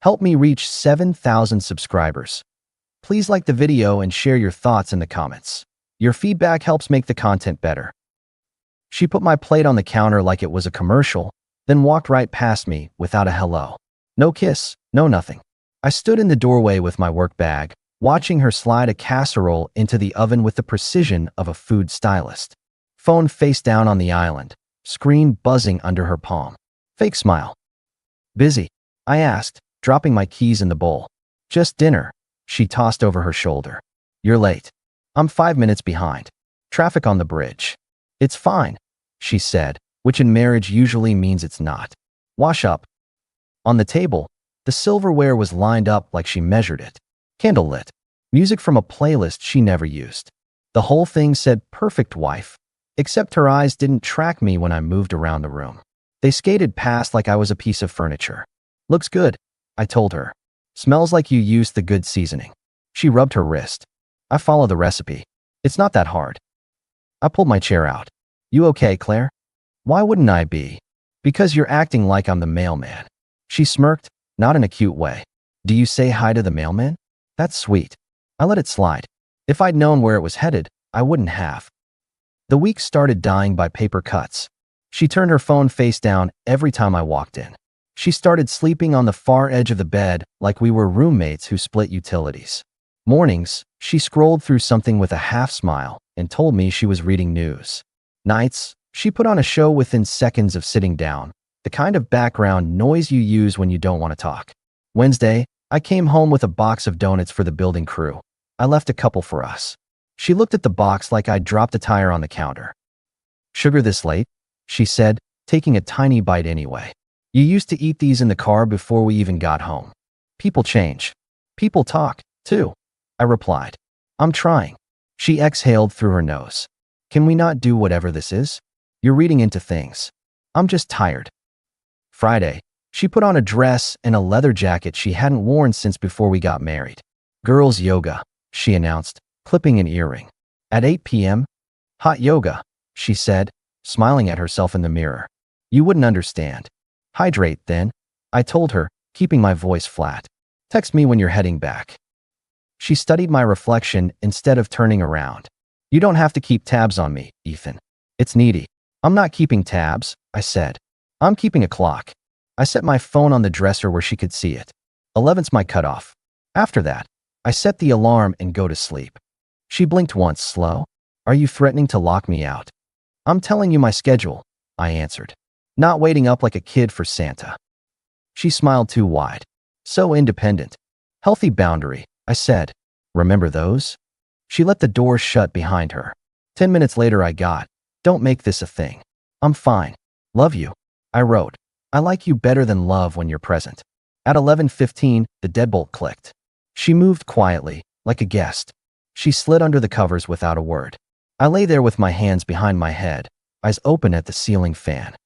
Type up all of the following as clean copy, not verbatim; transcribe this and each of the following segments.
Help me reach 7,000 subscribers. Please like the video and share your thoughts in the comments. Your feedback helps make the content better. She put my plate on the counter like it was a commercial, then walked right past me without a hello. No kiss, no nothing. I stood in the doorway with my work bag, watching her slide a casserole into the oven with the precision of a food stylist. Phone face down on the island, screen buzzing under her palm. Fake smile. Busy? I asked, dropping my keys in the bowl. Just dinner, she tossed over her shoulder. You're late. I'm 5 minutes behind. Traffic on the bridge. It's fine, she said, which in marriage usually means it's not. Wash up. On the table, the silverware was lined up like she measured it. Candle lit. Music from a playlist she never used. The whole thing said perfect wife, except her eyes didn't track me when I moved around the room. They skated past like I was a piece of furniture. Looks good, I told her. Smells like you used the good seasoning. She rubbed her wrist. I follow the recipe. It's not that hard. I pulled my chair out. You okay, Claire? Why wouldn't I be? Because you're acting like I'm the mailman. She smirked, not in a cute way. Do you say hi to the mailman? That's sweet. I let it slide. If I'd known where it was headed, I wouldn't have. The week started dying by paper cuts. She turned her phone face down every time I walked in. She started sleeping on the far edge of the bed like we were roommates who split utilities. Mornings, she scrolled through something with a half smile and told me she was reading news. Nights, she put on a show within seconds of sitting down, the kind of background noise you use when you don't want to talk. Wednesday, I came home with a box of donuts for the building crew. I left a couple for us. She looked at the box like I'd dropped a tire on the counter. Sugar this late? She said, taking a tiny bite anyway. You used to eat these in the car before we even got home. People change. People talk, too, I replied. I'm trying. She exhaled through her nose. Can we not do whatever this is? You're reading into things. I'm just tired. Friday, she put on a dress and a leather jacket she hadn't worn since before we got married. Girls yoga, she announced, clipping an earring. At 8 p.m., hot yoga, she said, smiling at herself in the mirror. You wouldn't understand. Hydrate, then, I told her, keeping my voice flat. Text me when you're heading back. She studied my reflection instead of turning around. You don't have to keep tabs on me, Ethan. It's needy. I'm not keeping tabs, I said. I'm keeping a clock. I set my phone on the dresser where she could see it. 11's my cutoff. After that, I set the alarm and go to sleep. She blinked once, slow. Are you threatening to lock me out? I'm telling you my schedule, I answered. Not waiting up like a kid for Santa. She smiled too wide. So independent. Healthy boundary, I said. Remember those? She let the door shut behind her. 10 minutes later I got, don't make this a thing. I'm fine. Love you. I wrote. I like you better than love when you're present. At 11:15, the deadbolt clicked. She moved quietly, like a guest. She slid under the covers without a word. I lay there with my hands behind my head, eyes open at the ceiling fan.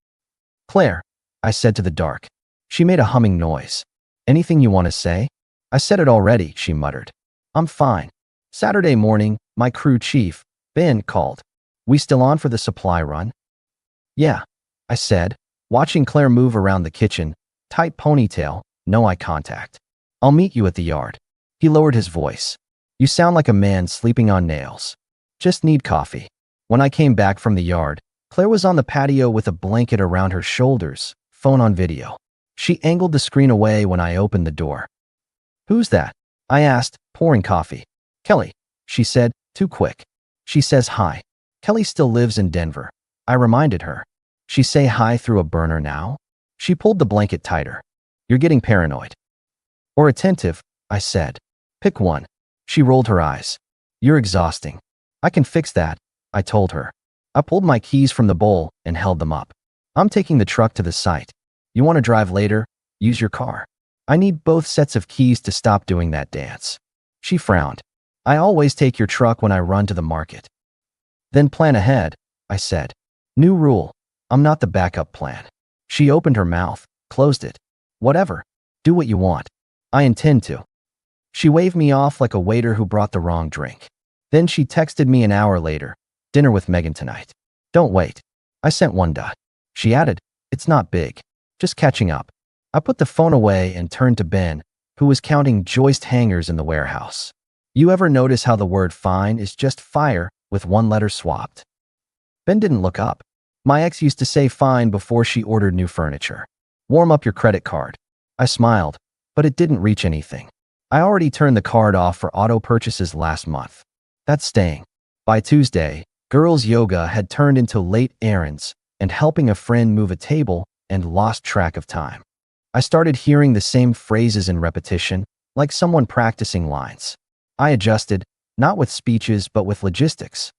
Claire, I said to the dark. She made a humming noise. Anything you want to say? I said it already, she muttered. I'm fine. Saturday morning, my crew chief, Ben, called. We still on for the supply run? Yeah, I said, watching Claire move around the kitchen, tight ponytail, no eye contact. I'll meet you at the yard. He lowered his voice. You sound like a man sleeping on nails. Just need coffee. When I came back from the yard, Claire was on the patio with a blanket around her shoulders, phone on video. She angled the screen away when I opened the door. Who's that? I asked, pouring coffee. Kelly, she said, too quick. She says hi. Kelly still lives in Denver. I reminded her. She say hi through a burner now? She pulled the blanket tighter. You're getting paranoid. Or attentive, I said. Pick one. She rolled her eyes. You're exhausting. I can fix that, I told her. I pulled my keys from the bowl and held them up. I'm taking the truck to the site. You want to drive later? Use your car. I need both sets of keys to stop doing that dance. She frowned. I always take your truck when I run to the market. Then plan ahead, I said. New rule. I'm not the backup plan. She opened her mouth, closed it. Whatever. Do what you want. I intend to. She waved me off like a waiter who brought the wrong drink. Then she texted me an hour later. Dinner with Megan tonight. Don't wait. I sent one dot. She added, it's not big. Just catching up. I put the phone away and turned to Ben, who was counting joist hangers in the warehouse. You ever notice how the word fine is just fire with one letter swapped? Ben didn't look up. My ex used to say fine before she ordered new furniture. Warm up your credit card. I smiled, but it didn't reach anything. I already turned the card off for auto purchases last month. That's staying. By Tuesday, girls' yoga had turned into late errands and helping a friend move a table and lost track of time. I started hearing the same phrases in repetition, like someone practicing lines. I adjusted, not with speeches but with logistics.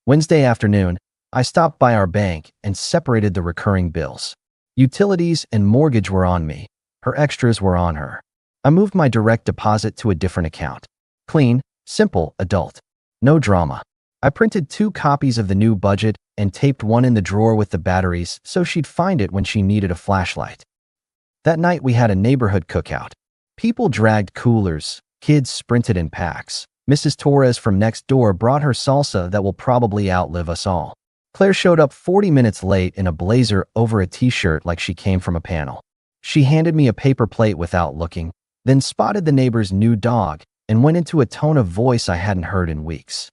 Wednesday afternoon, I stopped by our bank and separated the recurring bills. Utilities and mortgage were on me. Her extras were on her. I moved my direct deposit to a different account. Clean, simple, adult. No drama. I printed 2 copies of the new budget and taped one in the drawer with the batteries so she'd find it when she needed a flashlight. That night we had a neighborhood cookout. People dragged coolers, kids sprinted in packs. Mrs. Torres from next door brought her salsa that will probably outlive us all. Claire showed up 40 minutes late in a blazer over a t-shirt like she came from a panel. She handed me a paper plate without looking, then spotted the neighbor's new dog and went into a tone of voice I hadn't heard in weeks.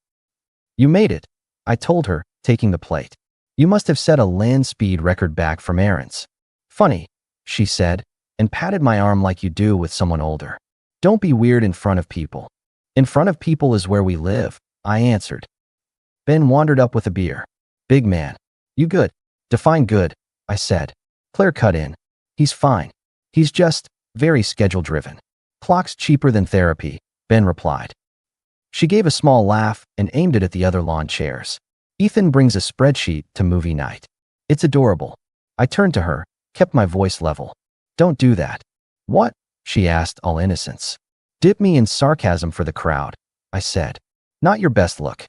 You made it, I told her, taking the plate. You must have set a land speed record back from errands. Funny, she said, and patted my arm like you do with someone older. Don't be weird in front of people. In front of people is where we live, I answered. Ben wandered up with a beer. Big man. You good? Define good, I said. Claire cut in. He's fine. He's just very schedule-driven. Clock's cheaper than therapy, Ben replied. She gave a small laugh and aimed it at the other lawn chairs. Ethan brings a spreadsheet to movie night. It's adorable. I turned to her, kept my voice level. Don't do that. What? She asked, all innocence. Dip me in sarcasm for the crowd, I said. Not your best look.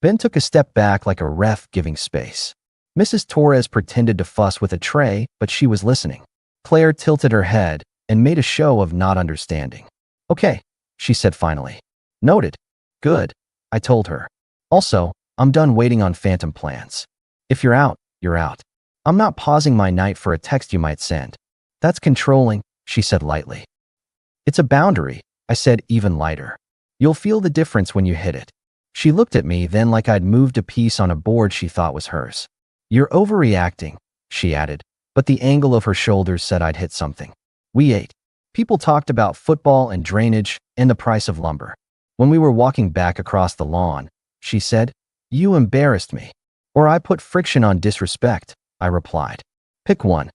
Ben took a step back like a ref giving space. Mrs. Torres pretended to fuss with a tray, but she was listening. Claire tilted her head and made a show of not understanding. Okay, she said finally. Noted. Good, I told her. Also, I'm done waiting on phantom plans. If you're out, you're out. I'm not pausing my night for a text you might send. That's controlling, she said lightly. It's a boundary, I said even lighter. You'll feel the difference when you hit it. She looked at me then like I'd moved a piece on a board she thought was hers. You're overreacting, she added, but the angle of her shoulders said I'd hit something. We ate. People talked about football and drainage and the price of lumber. When we were walking back across the lawn, she said, You embarrassed me. Or I put friction on disrespect, I replied. Pick one.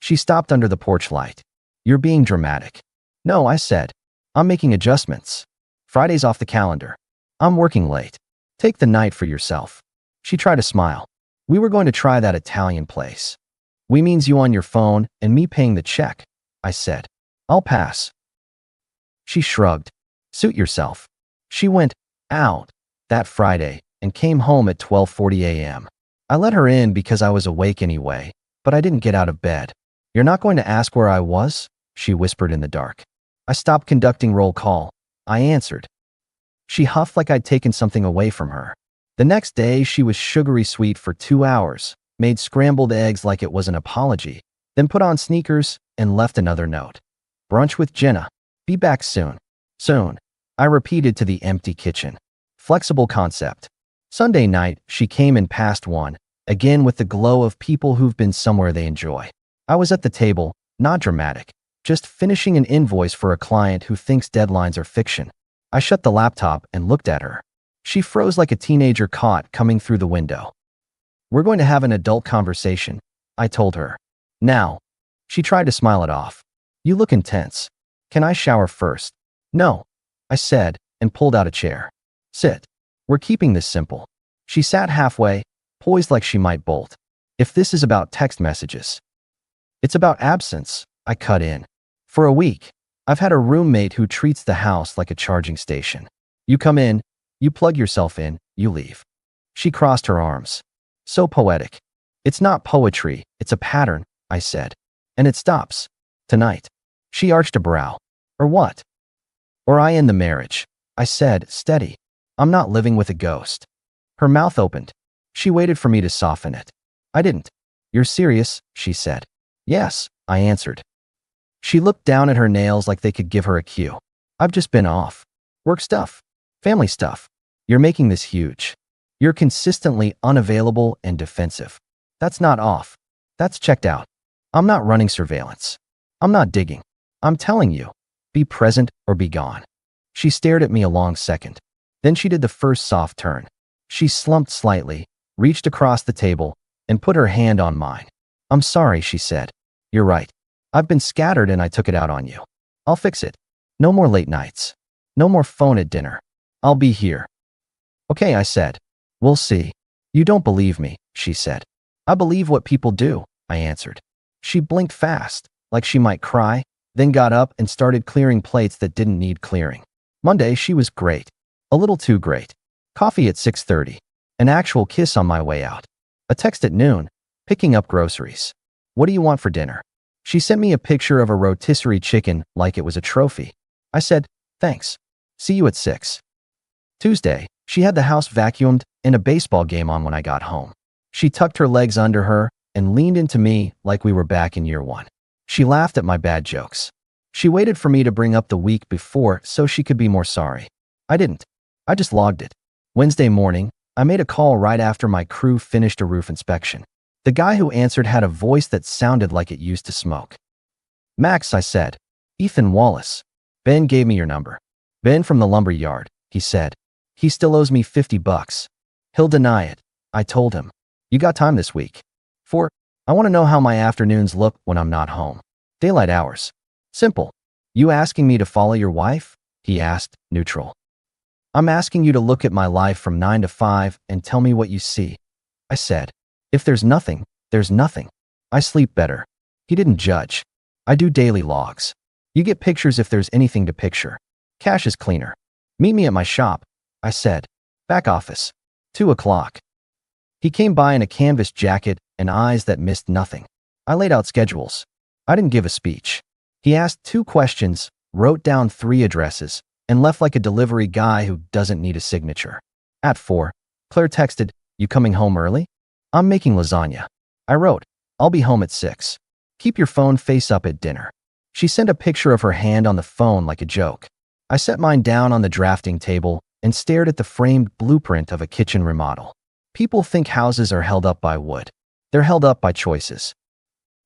She stopped under the porch light. You're being dramatic. No, I said. I'm making adjustments. Friday's off the calendar. I'm working late. Take the night for yourself. She tried to smile. We were going to try that Italian place. We means you on your phone and me paying the check, I said. I'll pass. She shrugged. Suit yourself. She went out that Friday and came home at 12:40 a.m. I let her in because I was awake anyway, but I didn't get out of bed. You're not going to ask where I was? She whispered in the dark. I stopped conducting roll call. I answered. She huffed like I'd taken something away from her. The next day, she was sugary sweet for 2 hours, made scrambled eggs like it was an apology, then put on sneakers and left another note. Brunch with Jenna. Be back soon. Soon. I repeated to the empty kitchen. Flexible concept. Sunday night, she came in past 1, again with the glow of people who've been somewhere they enjoy. I was at the table, not dramatic, just finishing an invoice for a client who thinks deadlines are fiction. I shut the laptop and looked at her. She froze like a teenager caught coming through the window. We're going to have an adult conversation, I told her. Now. She tried to smile it off. You look intense. Can I shower first? No, I said, and pulled out a chair. Sit. We're keeping this simple. She sat halfway, poised like she might bolt. If this is about text messages. It's about absence, I cut in. For a week. I've had a roommate who treats the house like a charging station. You come in, you plug yourself in, you leave. She crossed her arms. So poetic. It's not poetry, it's a pattern, I said. And it stops. Tonight. She arched a brow. Or what? Or I end the marriage. I said, steady. I'm not living with a ghost. Her mouth opened. She waited for me to soften it. I didn't. You're serious, she said. Yes, I answered. She looked down at her nails like they could give her a cue. I've just been off. Work stuff. Family stuff. You're making this huge. You're consistently unavailable and defensive. That's not off. That's checked out. I'm not running surveillance. I'm not digging. I'm telling you, be present or be gone. She stared at me a long second. Then she did the first soft turn. She slumped slightly, reached across the table, and put her hand on mine. I'm sorry, she said. You're right. I've been scattered and I took it out on you. I'll fix it. No more late nights. No more phone at dinner. I'll be here. Okay, I said. We'll see. You don't believe me, she said. I believe what people do, I answered. She blinked fast, like she might cry, then got up and started clearing plates that didn't need clearing. Monday, she was great. A little too great. Coffee at 6:30. An actual kiss on my way out. A text at noon, picking up groceries. What do you want for dinner? She sent me a picture of a rotisserie chicken like it was a trophy. I said, thanks. See you at 6. Tuesday, she had the house vacuumed and a baseball game on when I got home. She tucked her legs under her and leaned into me like we were back in year 1. She laughed at my bad jokes. She waited for me to bring up the week before so she could be more sorry. I didn't. I just logged it. Wednesday morning, I made a call right after my crew finished a roof inspection. The guy who answered had a voice that sounded like it used to smoke. Max, I said. Ethan Wallace. Ben gave me your number. Ben from the lumber yard, he said. He still owes me $50. He'll deny it. I told him. You got time this week? 4. I want to know how my afternoons look when I'm not home. Daylight hours. Simple. You asking me to follow your wife? He asked, neutral. I'm asking you to look at my life from 9 to 5 and tell me what you see. I said. If there's nothing, there's nothing. I sleep better. He didn't judge. I do daily logs. You get pictures if there's anything to picture. Cash is cleaner. Meet me at my shop, I said. Back office. 2 o'clock. He came by in a canvas jacket and eyes that missed nothing. I laid out schedules. I didn't give a speech. He asked 2 questions, wrote down 3 addresses, and left like a delivery guy who doesn't need a signature. At 4, Claire texted, you coming home early? I'm making lasagna. I wrote, I'll be home at 6. Keep your phone face up at dinner. She sent a picture of her hand on the phone like a joke. I set mine down on the drafting table and stared at the framed blueprint of a kitchen remodel. People think houses are held up by wood. They're held up by choices.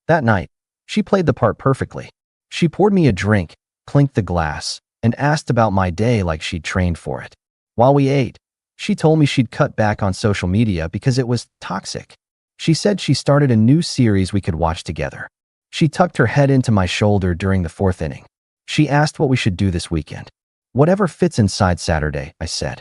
That night, she played the part perfectly. She poured me a drink, clinked the glass, and asked about my day like she'd trained for it. While we ate, she told me she'd cut back on social media because it was toxic. She said she started a new series we could watch together. She tucked her head into my shoulder during the 4th inning. She asked what we should do this weekend. Whatever fits inside Saturday, I said.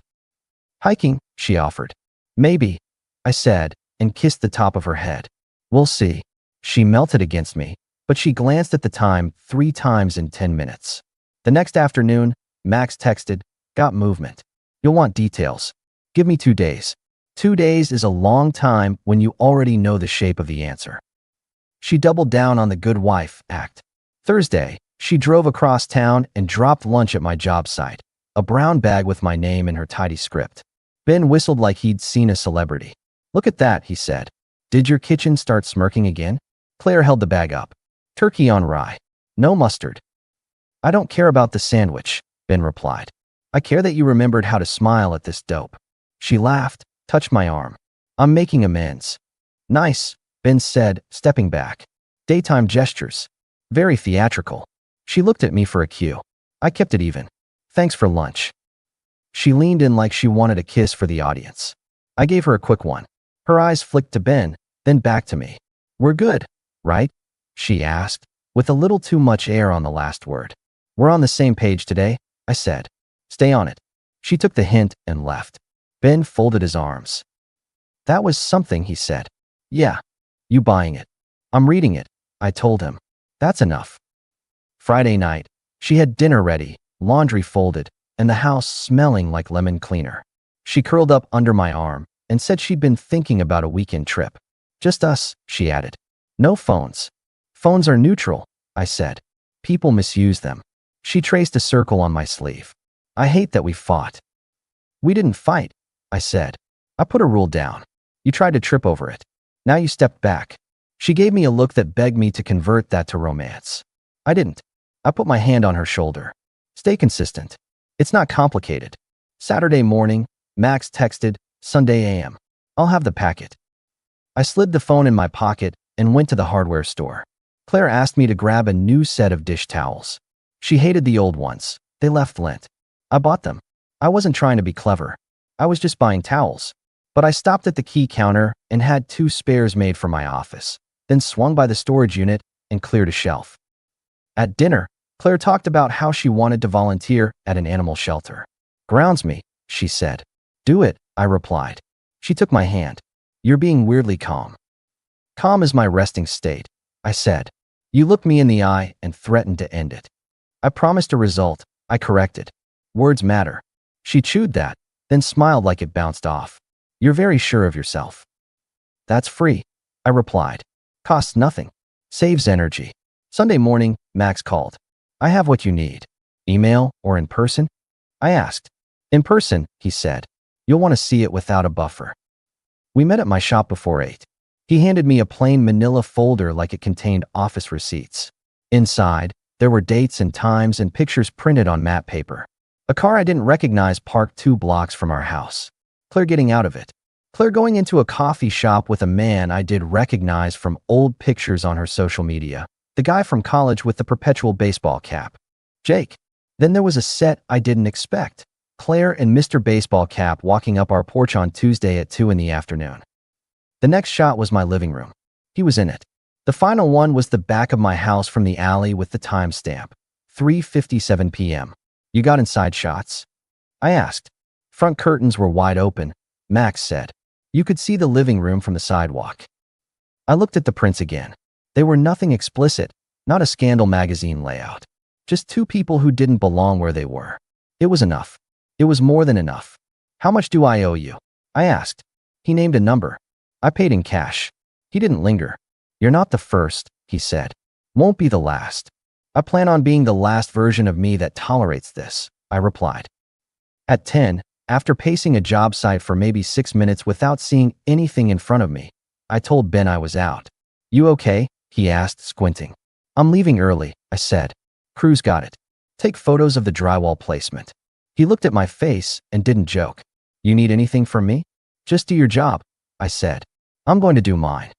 Hiking, she offered. Maybe, I said, and kissed the top of her head. We'll see. She melted against me, but she glanced at the time 3 times in 10 minutes. The next afternoon, Max texted, got movement. You'll want details. Give me 2 days. 2 days is a long time when you already know the shape of the answer. She doubled down on the good wife act. Thursday, she drove across town and dropped lunch at my job site, a brown bag with my name in her tidy script. Ben whistled like he'd seen a celebrity. Look at that, he said. Did your kitchen start smirking again? Claire held the bag up. Turkey on rye. No mustard. I don't care about the sandwich, Ben replied. I care that you remembered how to smile at this dope. She laughed, touched my arm. I'm making amends. Nice, Ben said, stepping back. Daytime gestures. Very theatrical. She looked at me for a cue. I kept it even. Thanks for lunch. She leaned in like she wanted a kiss for the audience. I gave her a quick one. Her eyes flicked to Ben, then back to me. We're good, right? She asked, with a little too much air on the last word. We're on the same page today, I said. Stay on it. She took the hint and left. Ben folded his arms. That was something, he said. Yeah. You buying it? I'm reading it, I told him. That's enough. Friday night, she had dinner ready, laundry folded, and the house smelling like lemon cleaner. She curled up under my arm and said she'd been thinking about a weekend trip. Just us, she added. No phones. Phones are neutral, I said. People misuse them. She traced a circle on my sleeve. I hate that we fought. We didn't fight, I said. I put a rule down. You tried to trip over it. Now you stepped back. She gave me a look that begged me to convert that to romance. I didn't. I put my hand on her shoulder. Stay consistent. It's not complicated. Saturday morning, Max texted, Sunday AM. I'll have the packet. I slid the phone in my pocket and went to the hardware store. Claire asked me to grab a new set of dish towels. She hated the old ones. They left lint. I bought them. I wasn't trying to be clever. I was just buying towels. But I stopped at the key counter and had 2 spares made for my office, then swung by the storage unit and cleared a shelf. At dinner, Claire talked about how she wanted to volunteer at an animal shelter. Grounds me, she said. Do it, I replied. She took my hand. You're being weirdly calm. Calm is my resting state, I said. You looked me in the eye and threatened to end it. I promised a result, I corrected. Words matter. She chewed that, then smiled like it bounced off. You're very sure of yourself. That's free, I replied. Costs nothing. Saves energy. Sunday morning, Max called. I have what you need. Email or in person? I asked. In person, he said. You'll want to see it without a buffer. We met at my shop before 8. He handed me a plain manila folder like it contained office receipts. Inside, there were dates and times and pictures printed on matte paper. A car I didn't recognize parked 2 blocks from our house. Claire getting out of it. Claire going into a coffee shop with a man I did recognize from old pictures on her social media. The guy from college with the perpetual baseball cap. Jake. Then there was a set I didn't expect. Claire and Mr. Baseball Cap walking up our porch on Tuesday at 2 in the afternoon. The next shot was my living room. He was in it. The final one was the back of my house from the alley with the timestamp. 3:57 p.m. You got inside shots? I asked. Front curtains were wide open, Max said. You could see the living room from the sidewalk. I looked at the prints again. They were nothing explicit, not a Scandal magazine layout. Just 2 people who didn't belong where they were. It was enough. It was more than enough. How much do I owe you? I asked. He named a number. I paid in cash. He didn't linger. You're not the first, he said. Won't be the last. I plan on being the last version of me that tolerates this, I replied. At 10, after pacing a job site for maybe 6 minutes without seeing anything in front of me, I told Ben I was out. You okay? He asked, squinting. I'm leaving early, I said. Crew's got it. Take photos of the drywall placement. He looked at my face and didn't joke. You need anything from me? Just do your job, I said. I'm going to do mine.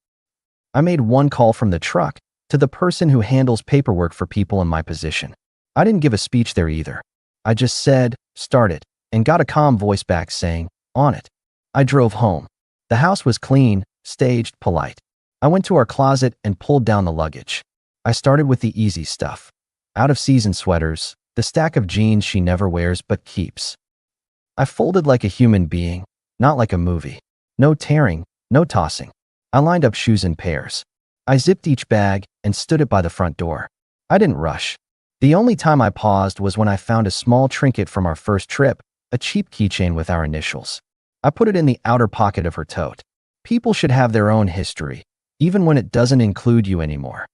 I made 1 call from the truck to the person who handles paperwork for people in my position. I didn't give a speech there either. I just said, start it, and got a calm voice back saying, on it. I drove home. The house was clean, staged, polite. I went to our closet and pulled down the luggage. I started with the easy stuff. Out-of-season sweaters, the stack of jeans she never wears but keeps. I folded like a human being, not like a movie. No tearing, no tossing. I lined up shoes in pairs. I zipped each bag and stood it by the front door. I didn't rush. The only time I paused was when I found a small trinket from our first trip, a cheap keychain with our initials. I put it in the outer pocket of her tote. People should have their own history, even when it doesn't include you anymore.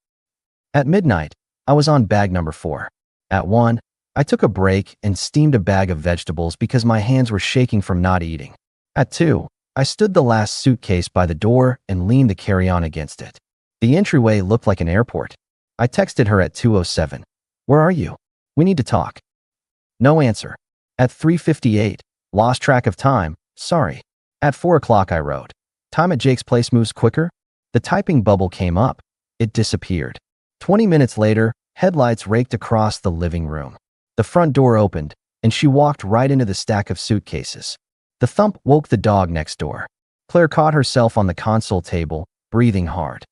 At midnight, I was on bag number 4. At 1, I took a break and steamed a bag of vegetables because my hands were shaking from not eating. At 2, I stood the last suitcase by the door and leaned the carry-on against it. The entryway looked like an airport. I texted her at 2:07. Where are you? We need to talk. No answer. At 3:58, lost track of time, sorry. At 4 o'clock I wrote. Time at Jake's place moves quicker? The typing bubble came up. It disappeared. 20 minutes later, headlights raked across the living room. The front door opened, and she walked right into the stack of suitcases. The thump woke the dog next door. Claire caught herself on the console table, breathing hard.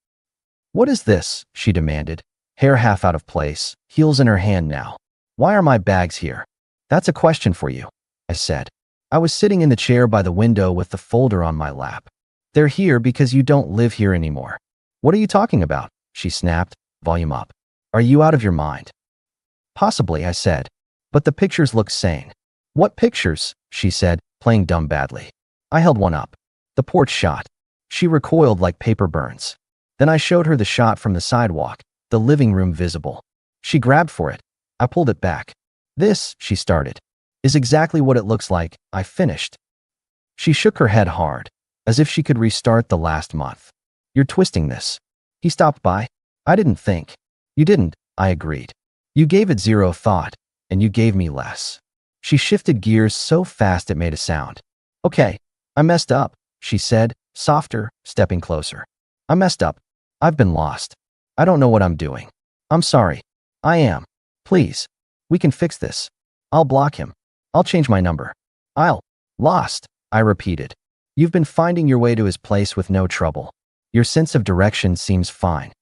What is this? She demanded, hair half out of place, heels in her hand now. Why are my bags here? That's a question for you, I said. I was sitting in the chair by the window with the folder on my lap. They're here because you don't live here anymore. What are you talking about? She snapped, volume up. Are you out of your mind? Possibly, I said, but the pictures look sane. What pictures? She said, playing dumb badly. I held one up. The porch shot. She recoiled like paper burns. Then I showed her the shot from the sidewalk, the living room visible. She grabbed for it. I pulled it back. This, she started, is exactly what it looks like, I finished. She shook her head hard, as if she could restart the last month. You're twisting this. He stopped by. I didn't think. You didn't, I agreed. You gave it zero thought, and you gave me less. She shifted gears so fast it made a sound. Okay, I messed up, she said, softer, stepping closer. I messed up. I've been lost. I don't know what I'm doing. I'm sorry. I am. Please. We can fix this. I'll block him. I'll change my number. Lost, I repeated. You've been finding your way to his place with no trouble. Your sense of direction seems fine.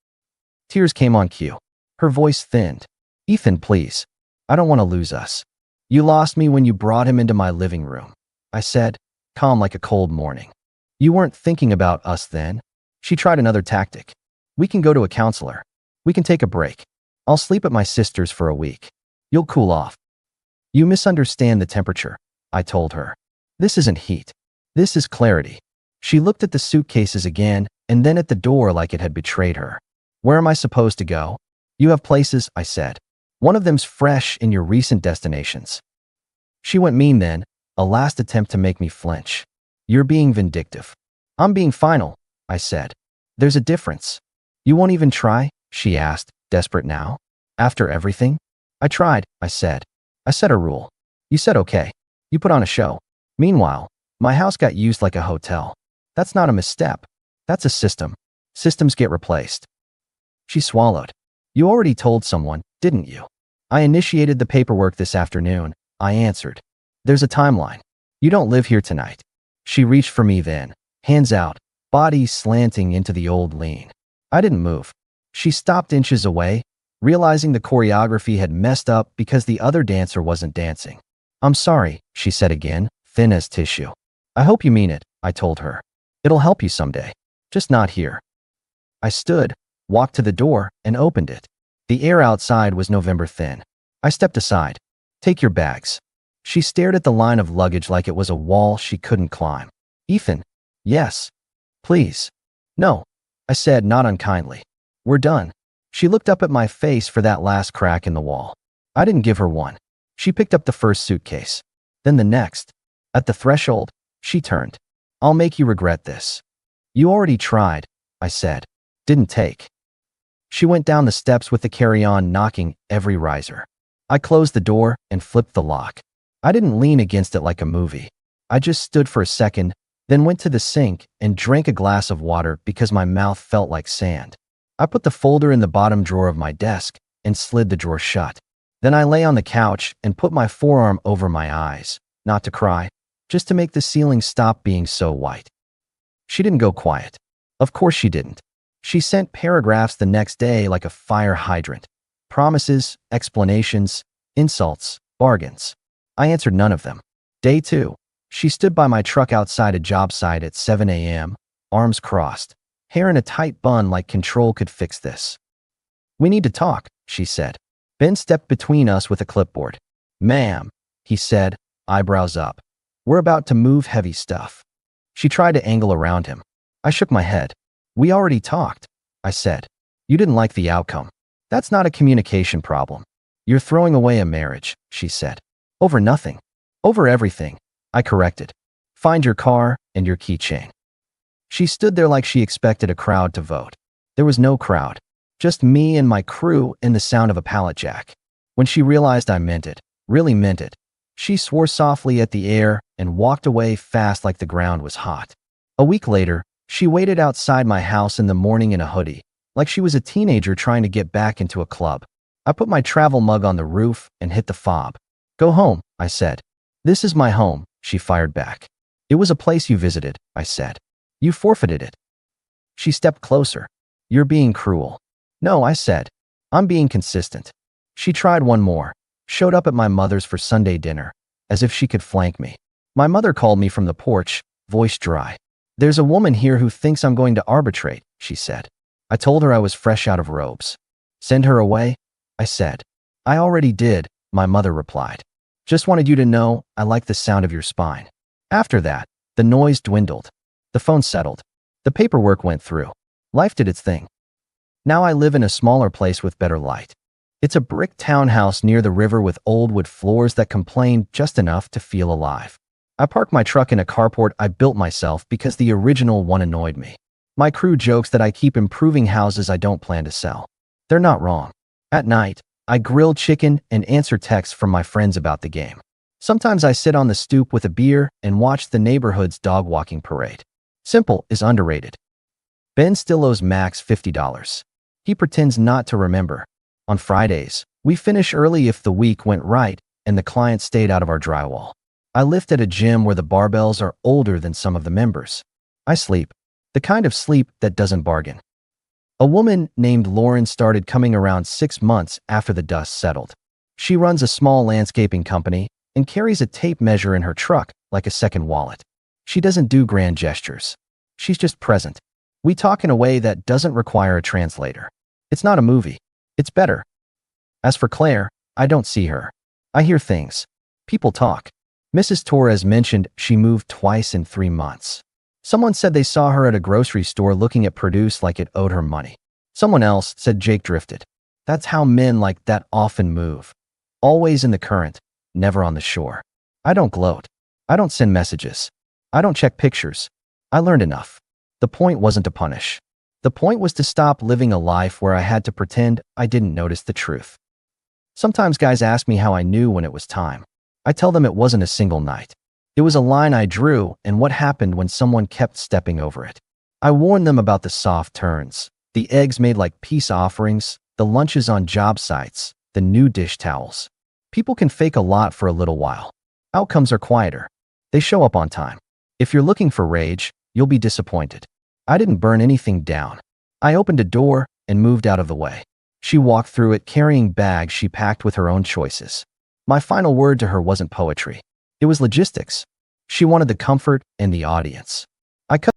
Tears came on cue. Her voice thinned. Ethan, please. I don't want to lose us. You lost me when you brought him into my living room, I said, calm like a cold morning. You weren't thinking about us then. She tried another tactic. We can go to a counselor. We can take a break. I'll sleep at my sister's for a week. You'll cool off. You misunderstand the temperature, I told her. This isn't heat. This is clarity. She looked at the suitcases again and then at the door like it had betrayed her. Where am I supposed to go? You have places, I said. One of them's fresh in your recent destinations. She went mean then, a last attempt to make me flinch. You're being vindictive. I'm being final, I said. There's a difference. You won't even try? She asked, desperate now. After everything? I tried, I said. I set a rule. You said okay. You put on a show. Meanwhile, my house got used like a hotel. That's not a misstep. That's a system. Systems get replaced. She swallowed. You already told someone, didn't you? I initiated the paperwork this afternoon, I answered. There's a timeline. You don't live here tonight. She reached for me then, hands out, body slanting into the old lean. I didn't move. She stopped inches away, realizing the choreography had messed up because the other dancer wasn't dancing. I'm sorry, she said again, thin as tissue. I hope you mean it, I told her. It'll help you someday. Just not here. I stood, walked to the door, and opened it. The air outside was November thin. I stepped aside. Take your bags. She stared at the line of luggage like it was a wall she couldn't climb. Ethan. Yes. Please. No, I said, not unkindly. We're done. She looked up at my face for that last crack in the wall. I didn't give her one. She picked up the first suitcase. Then the next. At the threshold, she turned. I'll make you regret this. You already tried, I said. Didn't take. She went down the steps with the carry-on knocking every riser. I closed the door and flipped the lock. I didn't lean against it like a movie. I just stood for a second, then went to the sink and drank a glass of water because my mouth felt like sand. I put the folder in the bottom drawer of my desk and slid the drawer shut. Then I lay on the couch and put my forearm over my eyes, not to cry, just to make the ceiling stop being so white. She didn't go quiet. Of course she didn't. She sent paragraphs the next day like a fire hydrant. Promises, explanations, insults, bargains. I answered none of them. Day 2. She stood by my truck outside a job site at 7 a.m., arms crossed, hair in a tight bun like control could fix this. We need to talk, she said. Ben stepped between us with a clipboard. Ma'am, he said, eyebrows up. We're about to move heavy stuff. She tried to angle around him. I shook my head. We already talked, I said. You didn't like the outcome. That's not a communication problem. You're throwing away a marriage, she said. Over nothing. Over everything, I corrected. Find your car and your keychain. She stood there like she expected a crowd to vote. There was no crowd. Just me and my crew and the sound of a pallet jack. When she realized I meant it, really meant it, she swore softly at the air and walked away fast like the ground was hot. A week later, she waited outside my house in the morning in a hoodie, like she was a teenager trying to get back into a club. I put my travel mug on the roof and hit the fob. Go home, I said. This is my home, she fired back. It was a place you visited, I said. You forfeited it. She stepped closer. You're being cruel. No, I said. I'm being consistent. She tried one more. Showed up at my mother's for Sunday dinner, as if she could flank me. My mother called me from the porch, voice dry. There's a woman here who thinks I'm going to arbitrate, she said. I told her I was fresh out of robes. Send her away? I said. I already did, my mother replied. Just wanted you to know I like the sound of your spine. After that, the noise dwindled. The phone settled. The paperwork went through. Life did its thing. Now I live in a smaller place with better light. It's a brick townhouse near the river with old wood floors that complain just enough to feel alive. I park my truck in a carport I built myself because the original one annoyed me. My crew jokes that I keep improving houses I don't plan to sell. They're not wrong. At night, I grill chicken and answer texts from my friends about the game. Sometimes I sit on the stoop with a beer and watch the neighborhood's dog walking parade. Simple is underrated. Ben still owes Max $50. He pretends not to remember. On Fridays, we finish early if the week went right and the client stayed out of our drywall. I lift at a gym where the barbells are older than some of the members. I sleep. The kind of sleep that doesn't bargain. A woman named Lauren started coming around 6 months after the dust settled. She runs a small landscaping company and carries a tape measure in her truck like a second wallet. She doesn't do grand gestures. She's just present. We talk in a way that doesn't require a translator. It's not a movie. It's better. As for Claire, I don't see her. I hear things. People talk. Mrs. Torres mentioned she moved twice in 3 months. Someone said they saw her at a grocery store looking at produce like it owed her money. Someone else said Jake drifted. That's how men like that often move. Always in the current, never on the shore. I don't gloat. I don't send messages. I don't check pictures. I learned enough. The point wasn't to punish. The point was to stop living a life where I had to pretend I didn't notice the truth. Sometimes guys ask me how I knew when it was time. I tell them it wasn't a single night. It was a line I drew and what happened when someone kept stepping over it. I warned them about the soft turns, the eggs made like peace offerings, the lunches on job sites, the new dish towels. People can fake a lot for a little while. Outcomes are quieter. They show up on time. If you're looking for rage, you'll be disappointed. I didn't burn anything down. I opened a door and moved out of the way. She walked through it carrying bags she packed with her own choices. My final word to her wasn't poetry. It was logistics. She wanted the comfort and the audience. I cut